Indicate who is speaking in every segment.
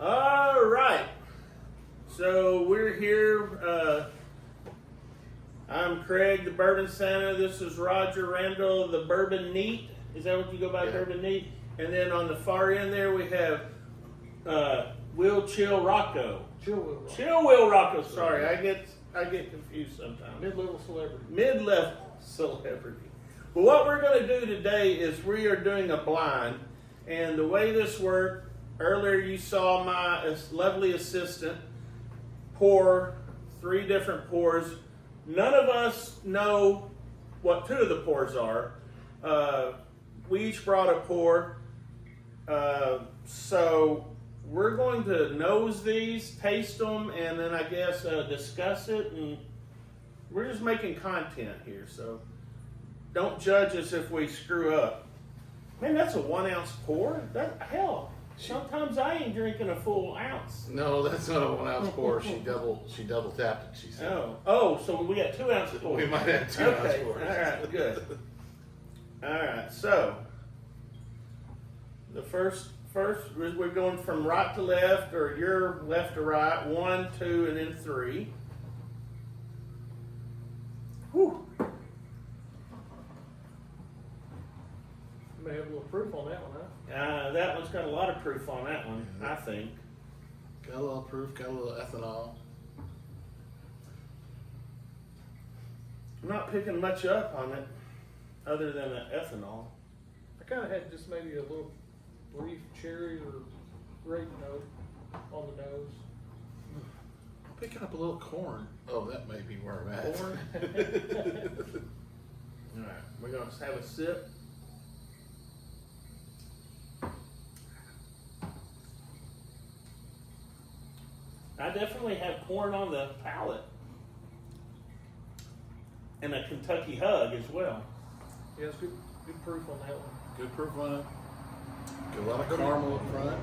Speaker 1: All right. So we're here. I'm Craig, the Bourbon Santa. This is Roger Randall, the Bourbon Neat. Is that what you go by, Bourbon Neat? And then on the far end there we have Will Chill Rocco. Chill Will Rocco. Sorry, I get confused sometimes.
Speaker 2: Mid-level celebrity.
Speaker 1: Mid-level celebrity. Well, what we're going to do today is we are doing a blind, and the way this worked, earlier you saw my lovely assistant pour 3 different pours. None of us know what 2 of the pours are. We each brought a pour, so we're going to nose these, taste them, and then I guess discuss it, and we're just making content here, so don't judge us if we screw up. Man, that's a 1 ounce pour? Hell, sometimes I ain't drinking a full ounce.
Speaker 3: No, that's not a 1 ounce pour. She double tapped it, she said.
Speaker 1: Oh, so we got 2 ounce pours.
Speaker 3: We might have 2 ounce pours.
Speaker 1: All right, good. All right, so the first we're going from right to left, or your left to right. 1, 2, and then 3. Whew.
Speaker 2: You may have a little proof on that one, huh?
Speaker 1: That one's got a lot of proof on that one, I think.
Speaker 3: Got a little proof, got a little ethanol.
Speaker 1: I'm not picking much up on it, other than the ethanol.
Speaker 2: I kind of had just maybe a little brief cherry or grape note on the nose.
Speaker 3: I'm picking up a little corn. Oh, that may be where I'm at.
Speaker 1: Corn. All right, we're going to have a sip. I definitely have corn on the palate. And a Kentucky hug as well.
Speaker 2: Yeah, it's good proof on that one.
Speaker 3: Good proof on it. Got a lot of caramel up front.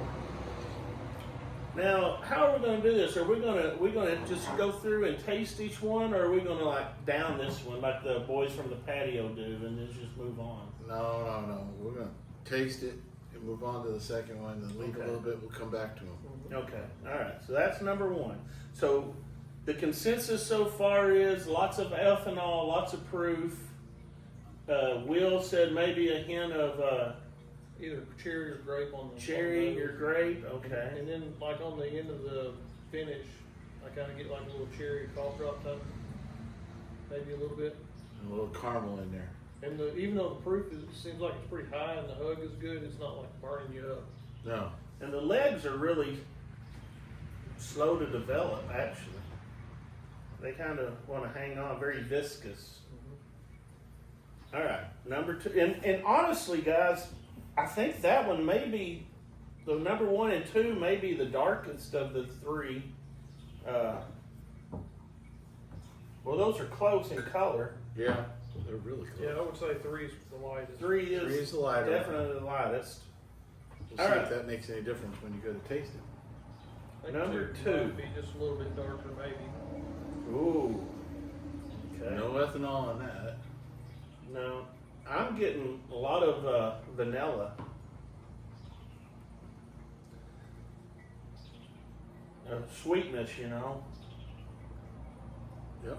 Speaker 1: Now, how are we going to do this? Are we going to just go through and taste each one, or are we going to like down this one like the boys from the patio do, and then just move on?
Speaker 3: No. We're going to taste it and move on to the second one, then leave a little bit. We'll come back to them.
Speaker 1: Okay. All right. So that's number 1. So the consensus so far is lots of ethanol, lots of proof. Will said maybe a hint of
Speaker 2: Either cherry or grape on the
Speaker 1: cherry
Speaker 2: nose.
Speaker 1: or grape. Okay.
Speaker 2: And then like on the end of the finish, I kind of get like a little cherry cough drop type, maybe a little bit.
Speaker 3: And a little caramel in there.
Speaker 2: And even though the proof seems like it's pretty high and the hug is good, it's not like burning you up.
Speaker 3: No.
Speaker 1: And the legs are really slow to develop, actually. They kind of want to hang on, very viscous. All right, number 2. And honestly, guys, I think that one may be, the number 1 and 2 may be the darkest of the 3. Well, those are close in color.
Speaker 3: Yeah, they're really close.
Speaker 2: Yeah, I would say 3 is the lightest.
Speaker 1: 3
Speaker 3: 3 is the lighter.
Speaker 1: definitely the lightest.
Speaker 3: We'll see if that makes any difference when you go to taste it.
Speaker 2: I think
Speaker 1: Number 2.
Speaker 2: might be just a little bit darker, maybe.
Speaker 1: Ooh. Okay.
Speaker 3: No ethanol on that.
Speaker 1: No, I'm getting a lot of vanilla. Sweetness, you know.
Speaker 3: Yep.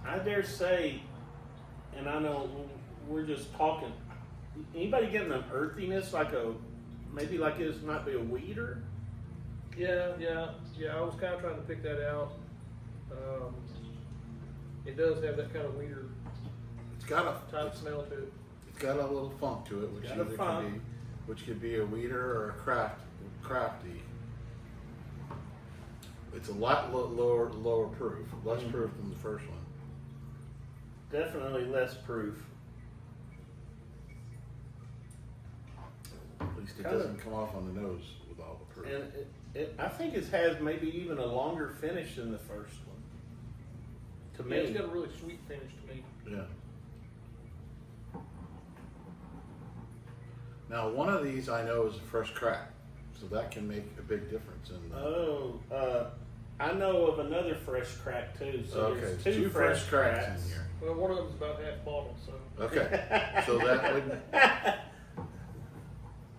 Speaker 1: I dare say, and I know we're just talking, anybody getting an earthiness, maybe like this might be a weeder?
Speaker 2: Yeah. I was kind of trying to pick that out. It does have that kind of weird
Speaker 3: It's got a
Speaker 2: type smell to it.
Speaker 3: It's got a little funk to it, which could be a weeder or a crafty. It's a lot lower proof, less proof than the first one.
Speaker 1: Definitely less proof.
Speaker 3: At least it doesn't come off on the nose with all the proof.
Speaker 1: And I think it has maybe even a longer finish than the first one. To me,
Speaker 2: It's got a really sweet finish to me.
Speaker 3: Yeah. Now, one of these I know is a fresh crack, so that can make a big difference in the...
Speaker 1: I know of another fresh crack too. So
Speaker 3: Okay,
Speaker 1: there's
Speaker 3: two
Speaker 1: two
Speaker 3: fresh cracks
Speaker 1: cracks.
Speaker 3: in here.
Speaker 2: Well, one of them's about half bottle, so.
Speaker 3: Okay, so that would,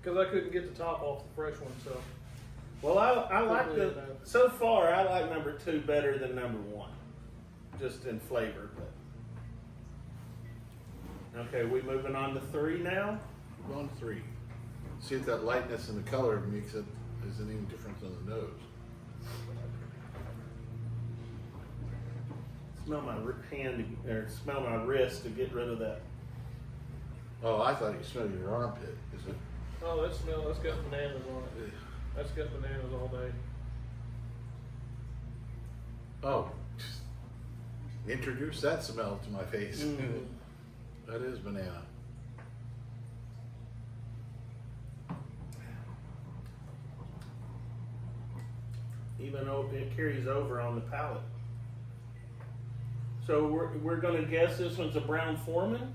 Speaker 2: Cause I couldn't get the top off the fresh one, so.
Speaker 1: Well, I like
Speaker 2: Hopefully
Speaker 1: the,
Speaker 2: it does.
Speaker 1: so far, I like number 2 better than number 1. Just in flavor, but. Okay, we moving on to 3 now?
Speaker 3: we're on 3. See if that lightness in the color makes it, is any difference on the nose.
Speaker 1: Smell my hand, or smell my wrist to get rid of that.
Speaker 3: Oh, I thought you smelled your armpit. Is it?
Speaker 2: Oh, that smell, that's got bananas on it. That's got bananas all day.
Speaker 3: Oh, introduce that smell to my face.
Speaker 1: Mhm.
Speaker 3: That is banana.
Speaker 1: Even though it carries over on the palate. So we're gonna guess this one's a Brown Foreman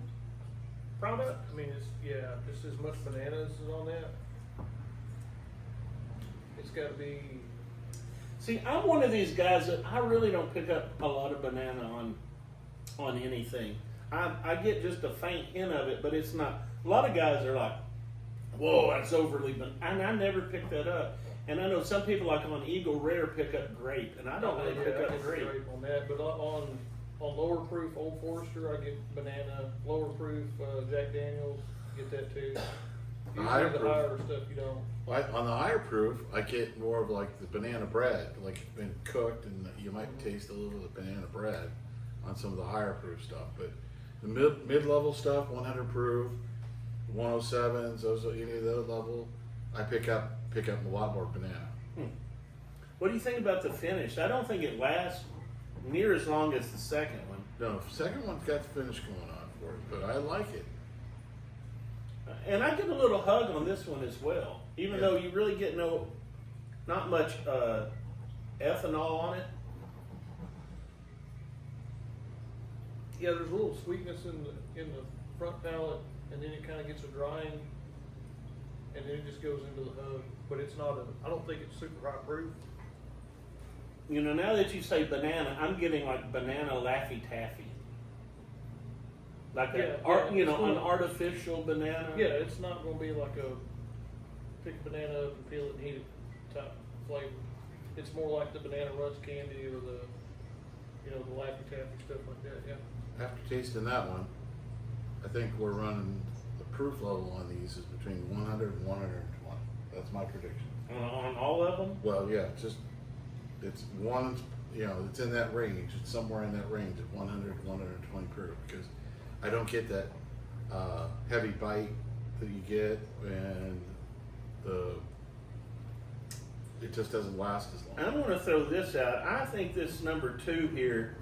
Speaker 1: product?
Speaker 2: I mean, it's, yeah, just as much bananas as on that. It's gotta be,
Speaker 1: See, I'm one of these guys that I really don't pick up a lot of banana on anything. I get just a faint hint of it, but it's not. A lot of guys are like, "Whoa, that's overly," and I never pick that up. And I know some people like on Eagle Rare pick up grape, and I don't really pick
Speaker 2: I
Speaker 1: up
Speaker 2: get
Speaker 1: grape.
Speaker 2: grape on that, but on lower proof Old Forester, I get banana. Lower proof Jack Daniels, get that too.
Speaker 3: Higher
Speaker 2: Usually the
Speaker 3: proof.
Speaker 2: higher stuff you don't.
Speaker 3: On the higher proof, I get more of like the banana bread, like it's been cooked, and you might taste a little of the banana bread on some of the higher proof stuff. But the mid level stuff, 100 proof, 107s, those any of those level, I pick up a lot more banana.
Speaker 1: What do you think about the finish? I don't think it lasts near as long as the second one.
Speaker 3: No, second one's got the finish going on for it, but I like it.
Speaker 1: And I get a little hug on this one as well, even
Speaker 3: Yeah.
Speaker 1: though you really get not much ethanol on it.
Speaker 2: Yeah, there's a little sweetness in the front palate, and then it kind of gets a drying, and then it just goes into the hug. But it's not I don't think it's super high proof.
Speaker 1: You know, now that you say banana, I'm getting like banana Laffy Taffy. Like
Speaker 2: Yeah,
Speaker 1: an
Speaker 2: it's
Speaker 1: an
Speaker 2: not-
Speaker 1: artificial banana.
Speaker 2: Yeah, it's not going to be like a pick a banana up and peel it and eat it type flavor. It's more like the banana runts candy or the the Laffy Taffy stuff like that. Yeah.
Speaker 3: After tasting that one, I think we're running the proof level on these is between 100 and 120. That's my prediction.
Speaker 1: On all of them.
Speaker 3: Well, yeah, it's one, it's in that range. It's somewhere in that range of 100 to 120 proof because I don't get that heavy bite that you get, and it just doesn't last as long.
Speaker 1: I'm going to throw this out. I think this number 2 here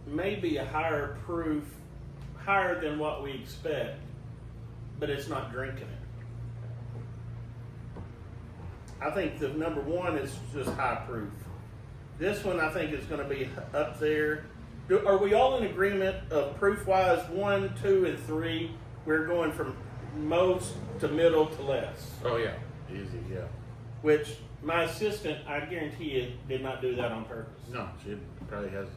Speaker 1: may be a higher proof, higher than what we expect, but it's not drinking it. I think the number 1 is just high proof. This one I think is going to be up there. Are we all in agreement of proof-wise 1, 2, and 3? We're going from most to middle to less.
Speaker 3: Oh yeah, easy, yeah.
Speaker 1: Which my assistant, I guarantee you, did not do that on purpose.
Speaker 3: No, she probably has.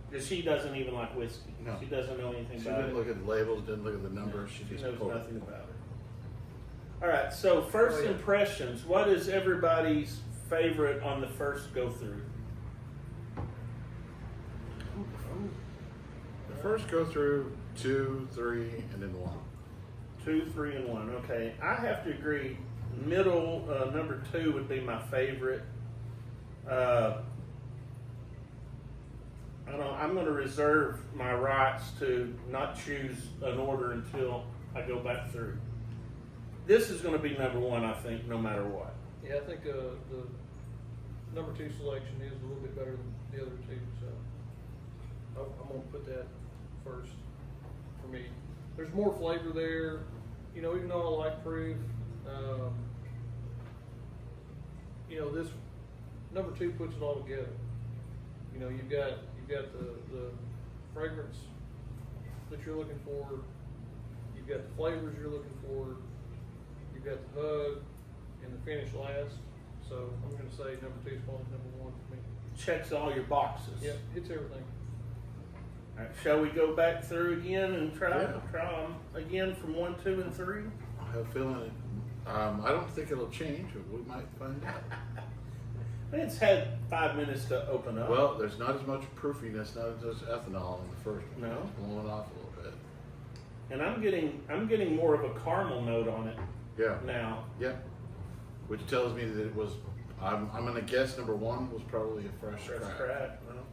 Speaker 1: Because she doesn't even like whiskey.
Speaker 3: No.
Speaker 1: She doesn't know anything
Speaker 3: She
Speaker 1: about
Speaker 3: didn't
Speaker 1: it.
Speaker 3: look at the labels, didn't look at the numbers. She just
Speaker 1: knows
Speaker 3: poured.
Speaker 1: nothing about it. All right, so first
Speaker 2: Oh, yeah.
Speaker 1: impressions. What is everybody's favorite on the first go through?
Speaker 3: The first go through 2, 3, and then 1.
Speaker 1: 2, 3, and 1. Okay, I have to agree. Middle number 2 would be my favorite. I'm going to reserve my rights to not choose an order until I go back through. This is going to be number 1, I think, no matter what.
Speaker 2: Yeah, I think the number 2 selection is a little bit better than the other two, so I'm gonna put that first for me. There's more flavor there, even though I like proof. This number 2 puts it all together. You've got the fragrance that you're looking for. You've got the flavors you're looking for. You've got the hug and the finish last. So I'm going to say number 2 is probably number 1 for me.
Speaker 1: Checks all your boxes.
Speaker 2: Yeah, hits everything.
Speaker 1: Alright, shall we go back through again and try
Speaker 3: Yeah.
Speaker 1: them again from 1, 2, and 3?
Speaker 3: I have a feeling it. I don't think it'll change, but we might find out.
Speaker 1: It's had 5 minutes to open up.
Speaker 3: Well, there's not as much proofiness, not as much ethanol in the first one.
Speaker 1: No.
Speaker 3: It's blowing off a little bit.
Speaker 1: And I'm getting more of a caramel note on it
Speaker 3: Yeah.
Speaker 1: now.
Speaker 3: Yeah. Which tells me that it was. I'm gonna guess number 1 was probably a fresh
Speaker 1: Fresh
Speaker 3: crack.
Speaker 1: crack. Well,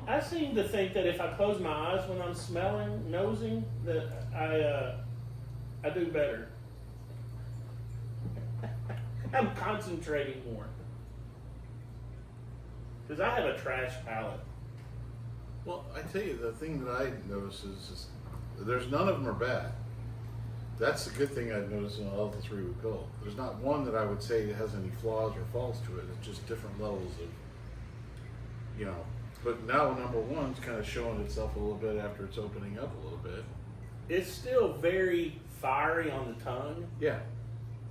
Speaker 1: I seem to think that if I close my eyes when I'm smelling, nosing, that I do better. I'm concentrating more. Because I have a trash palate.
Speaker 3: Well, I tell you, the thing that I notice is there's none of them are bad. That's the good thing I've noticed in all the 3 we've built. There's not one that I would say that has any flaws or faults to it. It's just different levels of, you know. But now number 1's kind of showing itself a little bit after it's opening up a little bit.
Speaker 1: It's still very fiery on the tongue.
Speaker 3: Yeah.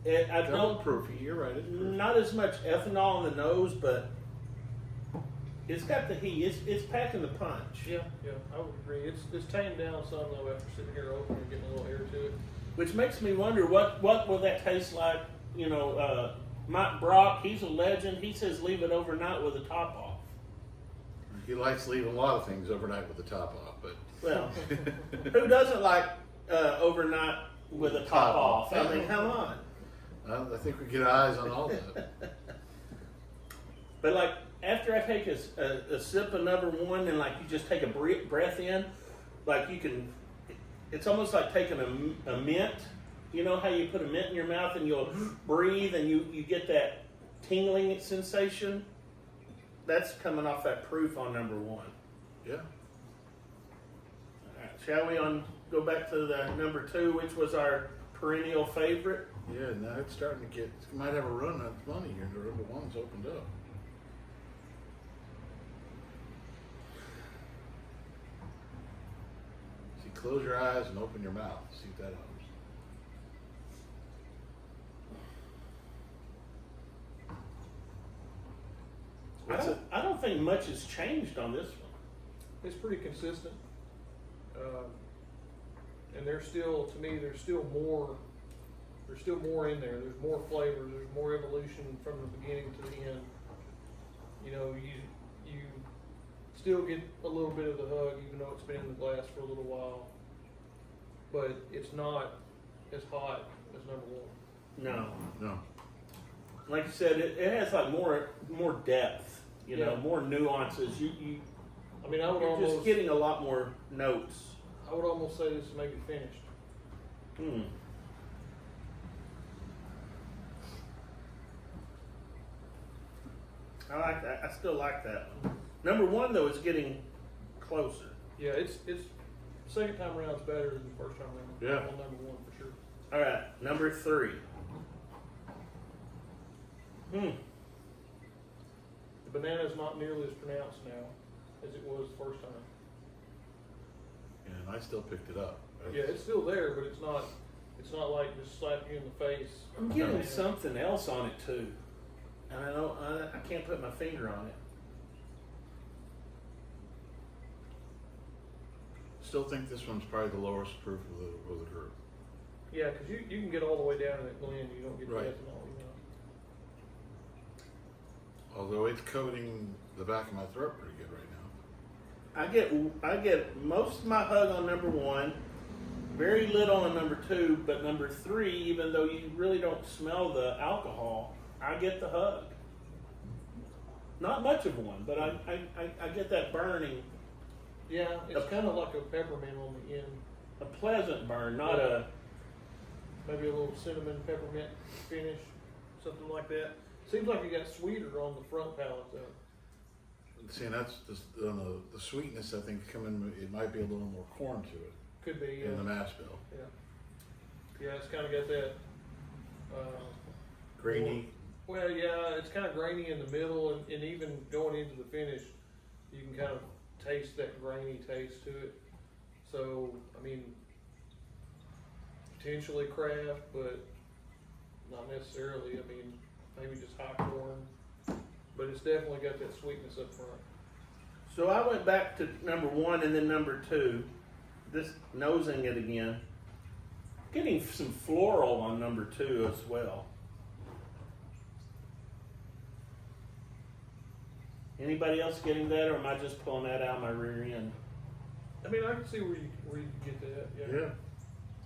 Speaker 1: I
Speaker 3: Double
Speaker 1: don't
Speaker 3: proofy. You're right. It's proofy.
Speaker 1: not as much ethanol on the nose, but it's got the heat. It's packing the punch.
Speaker 2: Yeah, I would agree. It's tamed down some though after sitting here open and getting a little air to it.
Speaker 1: Which makes me wonder what will that taste like? You know, Mike Brock, he's a legend. He says leave it overnight with the top off.
Speaker 3: He likes leaving a lot of things overnight with the top off, but
Speaker 1: Well, who doesn't like overnight with the top off? I mean, come on.
Speaker 3: I think we get eyes on all that.
Speaker 1: But like after I take a sip of number 1 and like you just take a breath in, like you can, it's almost like taking a mint. You know how you put a mint in your mouth and you'll breathe and you get that tingling sensation? That's coming off that proof on number 1.
Speaker 3: Yeah.
Speaker 1: All right, shall we go back to the number 2, which was our perennial favorite?
Speaker 3: Yeah, now it's starting to get, it might have a run on its money here. Number 1's opened up. See, close your eyes and open your mouth. See if that helps.
Speaker 1: I don't think much has changed on this one.
Speaker 2: It's pretty consistent. And there's still, to me, there's still more in there. There's more flavor. There's more evolution from the beginning to the end. You know, you still get a little bit of the hug, even though it's been in the glass for a little while. But it's not as hot as number 1.
Speaker 1: No.
Speaker 3: No.
Speaker 1: Like you said, it has like more depth, you know,
Speaker 2: Yeah.
Speaker 1: more nuances.
Speaker 2: I mean, I would
Speaker 1: You're
Speaker 2: almost
Speaker 1: just getting a lot more notes.
Speaker 2: I would almost say this is maybe finished.
Speaker 1: Hmm. I like that. I still like that one. Number 1 though is getting closer.
Speaker 2: Yeah, it's second time around's better than the first time around.
Speaker 3: Yeah.
Speaker 2: On number 1 for sure.
Speaker 1: All right, number 3.
Speaker 2: The banana's not nearly as pronounced now as it was the first time.
Speaker 3: And I still picked it up.
Speaker 2: Yeah, it's still there, but it's not like just slapping you in the face.
Speaker 1: I'm getting something else on it too, and I can't put my finger on it.
Speaker 3: Still think this one's probably the lowest proof of the group.
Speaker 2: Yeah, because you can get all the way down in that blend, you don't get
Speaker 3: Right.
Speaker 2: the ethanol, you know.
Speaker 3: Although it's coating the back of my throat pretty good right now.
Speaker 1: I get most of my hug on number 1, very little on number 2, but number 3, even though you really don't smell the alcohol, I get the hug. Not much of one, but I get that burning,
Speaker 2: Yeah, it's kind of like a peppermint on the end.
Speaker 1: a pleasant burn, not a.
Speaker 2: Maybe a little cinnamon peppermint finish, something like that. Seems like it got sweeter on the front palate though.
Speaker 3: See, and that's the sweetness. I think coming. It might be a little more corn to it
Speaker 2: Could be.
Speaker 3: in the mash bill.
Speaker 2: Yeah, it's kind of got that.
Speaker 3: Grainy.
Speaker 2: Well, yeah, it's kind of grainy in the middle, and even going into the finish, you can kind of taste that grainy taste to it. So, I mean, potentially craft, but not necessarily. I mean, maybe just high corn, but it's definitely got that sweetness up front.
Speaker 1: So I went back to number 1 and then number 2. This nosing it again. Getting some floral on number 2 as well. Anybody else getting that, or am I just pulling that out of my rear end?
Speaker 2: I mean, I can see where you get that. Yeah.
Speaker 3: Yeah.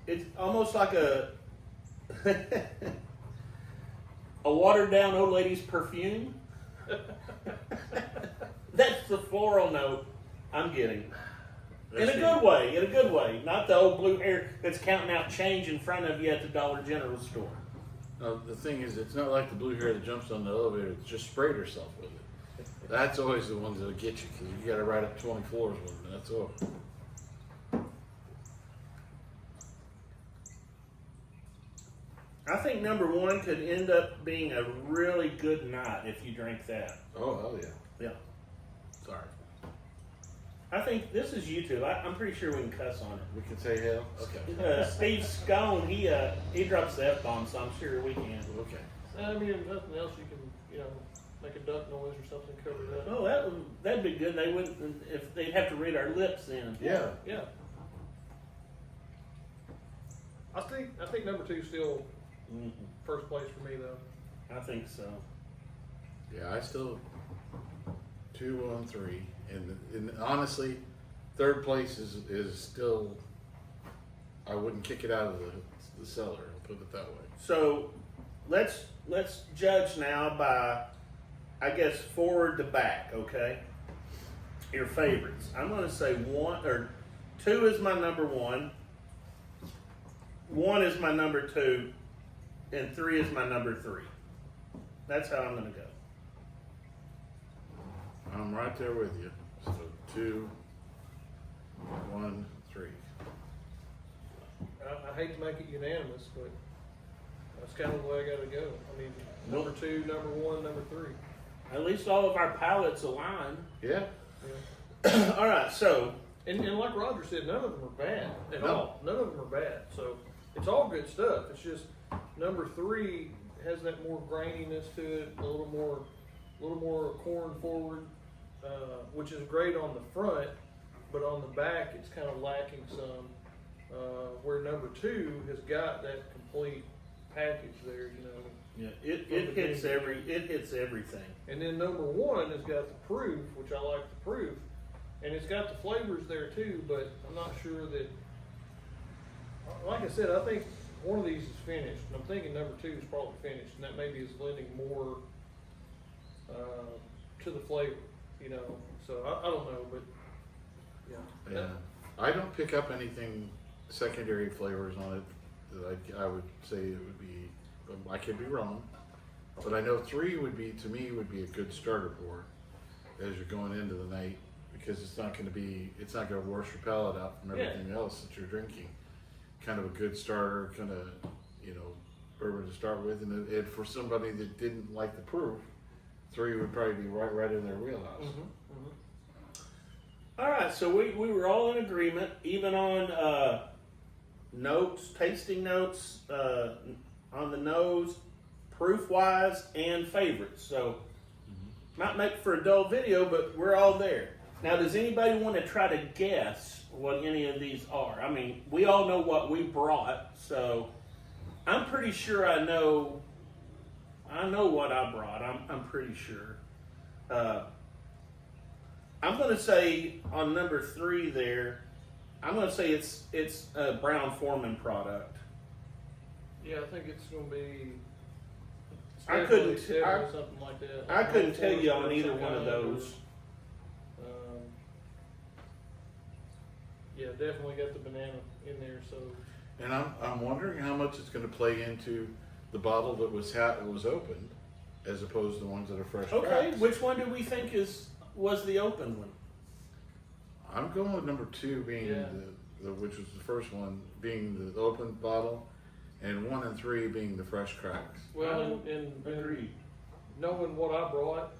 Speaker 1: It's almost like a a watered down old lady's perfume. That's the floral note I'm getting. In a good way, in a good way. Not the old blue hair that's counting out change in front of you at the Dollar General store.
Speaker 3: No, the thing is, it's not like the blue hair that jumps on the elevator that just sprayed herself with it. That's always the ones that'll get you, because you got to ride up 20 floors with them. That's all.
Speaker 1: I think number 1 could end up being a really good night if you drank that.
Speaker 3: Oh, hell yeah.
Speaker 1: Yeah.
Speaker 3: Sorry.
Speaker 1: I think this is YouTube. I'm pretty sure we can cuss on it.
Speaker 3: We can say hell? Okay.
Speaker 1: Steve Scone, he drops the F-bomb, so I'm sure we can.
Speaker 3: Okay.
Speaker 2: I mean, if nothing else, you can, make a duck noise or something, cover that.
Speaker 1: Oh, that'd be good. They wouldn't, if they'd have to read our lips in.
Speaker 3: Yeah.
Speaker 2: Yeah. I think number 2 is still first place for me, though.
Speaker 1: I think so.
Speaker 3: Yeah, I still 2, 1, 3, and honestly, third place is still. I wouldn't kick it out of the cellar. I'll put it that way.
Speaker 1: So let's judge now by, I guess, forward to back. Okay. Your favorites. I'm going to say 1 or 2 is my number 1. 1 is my number 2, and 3 is my number 3. That's how I'm going to go.
Speaker 3: I'm right there with you. So 2, 1, 3.
Speaker 2: I hate to make it unanimous, but that's kind of the way I got to go. I mean, number 2, number 1, number 3.
Speaker 1: At least all of our palates align.
Speaker 3: Yeah.
Speaker 2: Yeah.
Speaker 1: All right, so
Speaker 2: And like Roger said, none of them are bad at
Speaker 3: No.
Speaker 2: all. None of them are bad. So it's all good stuff. It's just number 3 has that more graininess to it, a little more corn forward, which is great on the front, but on the back it's kind of lacking some. Where number 2 has got that complete package there,
Speaker 1: yeah, it hits everything.
Speaker 2: And then number 1 has got the proof, which I like the proof, and it's got the flavors there too. But I'm not sure that. Like I said, I think one of these is finished, and I'm thinking number 2 is probably finished, and that maybe is lending more to the flavor, So I don't know, but yeah.
Speaker 3: Yeah. I don't pick up anything secondary flavors on it that I would say it would be. I could be wrong, but I know 3 would be a good starter pour as you're going into the night, because it's not going to wash your palate out from everything else that you're drinking. Kind of a good starter, kind of, bourbon to start with, and for somebody that didn't like the proof, 3 would probably be right in their wheelhouse.
Speaker 1: All right, so we were all in agreement, even on notes, tasting notes, on the nose, proof-wise, and favorites. So, might make for a dull video, but we're all there. Now, does anybody want to try to guess what any of these are? I mean, we all know what we brought, so I'm pretty sure I know what I brought. I'm pretty sure. I'm going to say on number 3 there, I'm going to say it's a Brown Foreman product.
Speaker 2: Yeah, I think it's going to be.
Speaker 1: I couldn't.
Speaker 2: Something like that.
Speaker 1: I couldn't tell you on either one of those.
Speaker 2: Yeah, definitely got the banana in there. So.
Speaker 3: And I'm wondering how much it's going to play into the bottle that was opened, as opposed to the ones that are fresh.
Speaker 1: Okay,
Speaker 3: cracks.
Speaker 1: which one do we think was the open one?
Speaker 3: I'm going with number 2 being which was the first one, being the open bottle, and 1 and 3 being the fresh cracks.
Speaker 2: Well, and
Speaker 1: agreed.
Speaker 2: Knowing what I brought,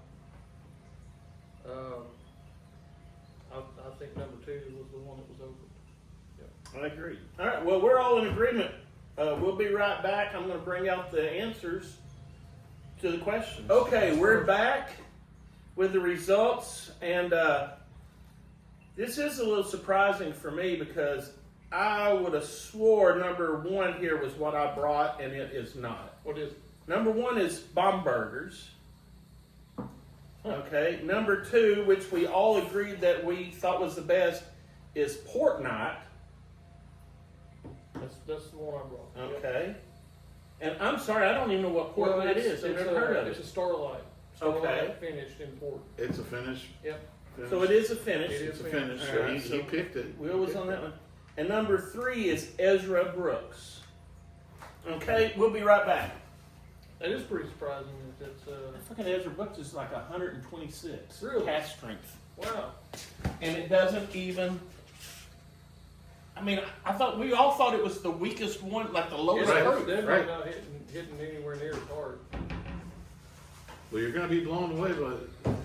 Speaker 2: I think number 2 was the one that was open.
Speaker 1: I agree. All right, well, we're all in agreement. We'll be right back. I'm going to bring out the answers to the questions. Okay, we're back. with the results, and this is a little surprising for me because I would have swore number one here was what I brought, and it is not.
Speaker 2: What is it?
Speaker 1: Number one is bomb burgers. Okay. Number two, which we all agreed that we thought was the best, is pork night.
Speaker 2: That's the one I brought.
Speaker 1: Okay. And I'm sorry, I don't even know what pork night is. I've never heard of
Speaker 2: It's
Speaker 1: it.
Speaker 2: a Starlight. Starlight finished in pork.
Speaker 3: It's a finish.
Speaker 2: Yep.
Speaker 1: So it is a finish.
Speaker 2: It is
Speaker 3: It's a finish.
Speaker 1: All
Speaker 3: So
Speaker 1: right,
Speaker 3: he
Speaker 1: so
Speaker 3: picked it.
Speaker 1: Will was on that one. And number three is Ezra Brooks. Okay, we'll be right back.
Speaker 2: That is pretty surprising that it's,
Speaker 1: Fucking Ezra Brooks is like 126
Speaker 2: Really?
Speaker 1: cast strength.
Speaker 2: wow.
Speaker 1: And it doesn't even. I mean, I thought we all thought it was the weakest one, like the lowest.
Speaker 2: It's
Speaker 3: Right,
Speaker 1: proof.
Speaker 2: definitely
Speaker 3: right.
Speaker 2: not hitting anywhere near as hard.
Speaker 3: Well, you're going to be blown away by it.
Speaker 1: What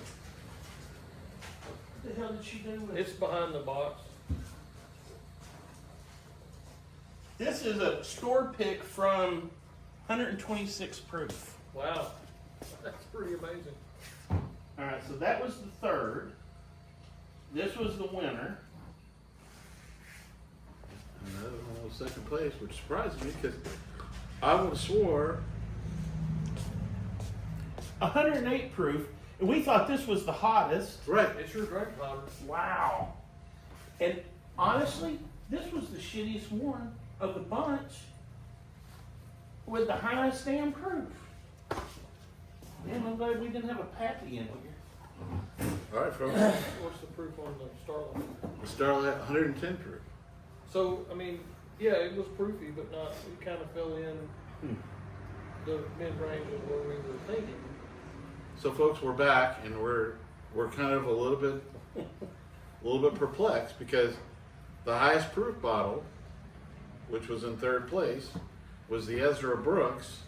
Speaker 1: the hell did she do with
Speaker 2: It's behind the box.
Speaker 1: This is a store pick from 126 proof.
Speaker 2: Wow. That's pretty amazing.
Speaker 1: All right, so that was the third. This was the winner.
Speaker 3: And that was almost second place, which surprised me because I would have swore
Speaker 1: 108 proof, and we thought this was the hottest.
Speaker 3: right.
Speaker 2: It's your drink hotter.
Speaker 1: Wow. And honestly, this was the shittiest one of the bunch with the highest damn proof. Damn, I'm glad we didn't have a Pappy in here.
Speaker 3: All right, folks.
Speaker 2: What's the proof on the Starlight?
Speaker 3: The Starlight 110 proof.
Speaker 2: So, I mean, yeah, it was proofy, but not, it kind of fell in the mid-range of where we were thinking.
Speaker 3: So, folks, we're back, and we're kind of a little bit perplexed because the highest proof bottle, which was in third place, was the Ezra Brooks,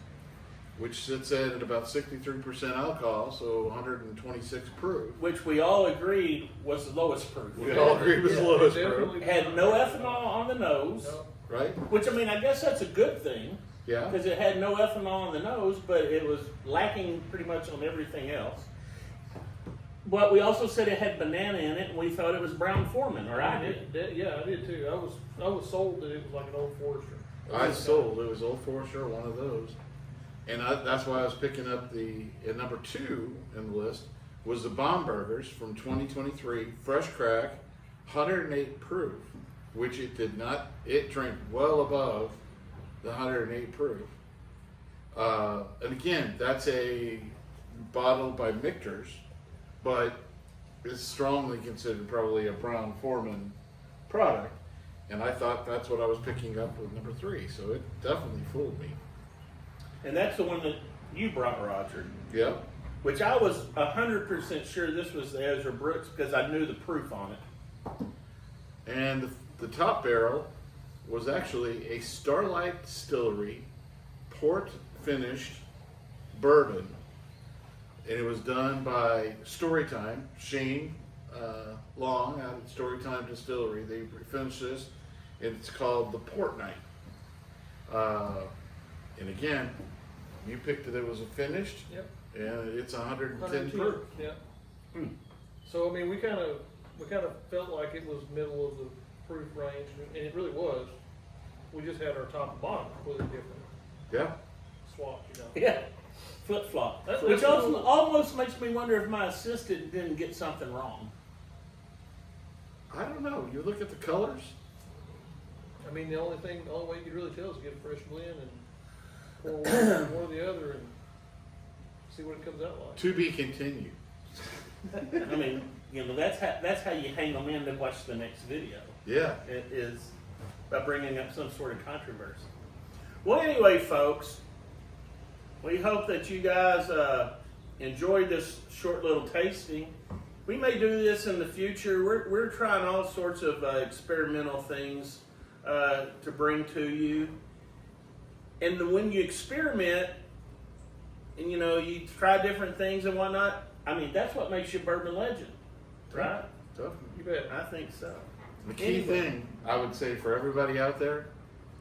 Speaker 3: which sits at about 63% alcohol, so 126 proof.
Speaker 1: Which we all agreed was the lowest proof.
Speaker 3: We all agreed was the
Speaker 2: Yeah,
Speaker 3: lowest
Speaker 2: it
Speaker 3: proof,
Speaker 2: definitely
Speaker 1: Had no ethanol on the nose,
Speaker 2: No.
Speaker 3: right?
Speaker 1: which I mean, I guess that's a good thing
Speaker 3: Yeah.
Speaker 1: because it had no ethanol on the nose, but it was lacking pretty much on everything else. But we also said it had banana in it, and we thought it was Brown Foreman, or I did.
Speaker 2: Yeah, I did too. I was sold that it was like an Old Forester.
Speaker 3: I sold. It was Old Forester, one of those. And that's why I was picking up at number 2 in the list was the Bomb Burgers from 2023, fresh crack, 108 proof, which it did not, it drank well above the 108 proof. And again, that's a bottle by Michter's, but it's strongly considered probably a Brown Foreman product. And I thought that's what I was picking up with number 3, so it definitely fooled me.
Speaker 1: And that's the one that you brought, Roger.
Speaker 3: Yep.
Speaker 1: Which I was 100% sure this was the Ezra Brooks because I knew the proof on it.
Speaker 3: And the top barrel was actually a Starlight Distillery port finished bourbon. And it was done by Storytime, Shane Long out at Storytime Distillery. They finished this, and it's called the Port Night. And again, you picked it was a finished,
Speaker 2: Yep.
Speaker 3: and it's 110
Speaker 2: 102.
Speaker 3: proof.
Speaker 2: Yeah.
Speaker 1: Hmm.
Speaker 2: So I mean, we kind of felt like it was middle of the proof range, and it really was. We just had our top and bottom completely different
Speaker 3: Yeah.
Speaker 2: swap, you know.
Speaker 1: Yeah. Flip flop.
Speaker 2: That's
Speaker 1: Which
Speaker 2: cool.
Speaker 1: almost makes me wonder if my assistant didn't get something wrong.
Speaker 3: I don't know. You look at the colors.
Speaker 2: I mean, the only way you can really tell is get a fresh blend and pour one or the other and see what it comes out like.
Speaker 3: To be continued.
Speaker 1: I mean, you know, that's how you hang them in to watch the next video.
Speaker 3: Yeah.
Speaker 1: It is by bringing up some sort of controversy. Well, anyway, folks, we hope that you guys enjoyed this short little tasting. We may do this in the future. We're trying all sorts of experimental things to bring to you. And when you experiment, and you know, you try different things and whatnot, I mean, that's what makes you a bourbon legend, right?
Speaker 3: Definitely.
Speaker 2: You bet.
Speaker 1: I think so.
Speaker 3: The key thing I would say for everybody out there,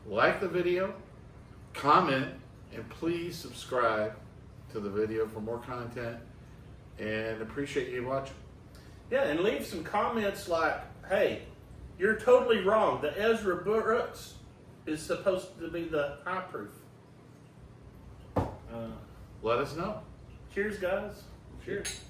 Speaker 3: like the video, comment, and please subscribe to the video for more content. and appreciate you watching.
Speaker 1: Yeah, and leave some comments like, hey, you're totally wrong. The Ezra Brooks is supposed to be the high proof.
Speaker 3: Let us know.
Speaker 1: Cheers, guys. Cheers.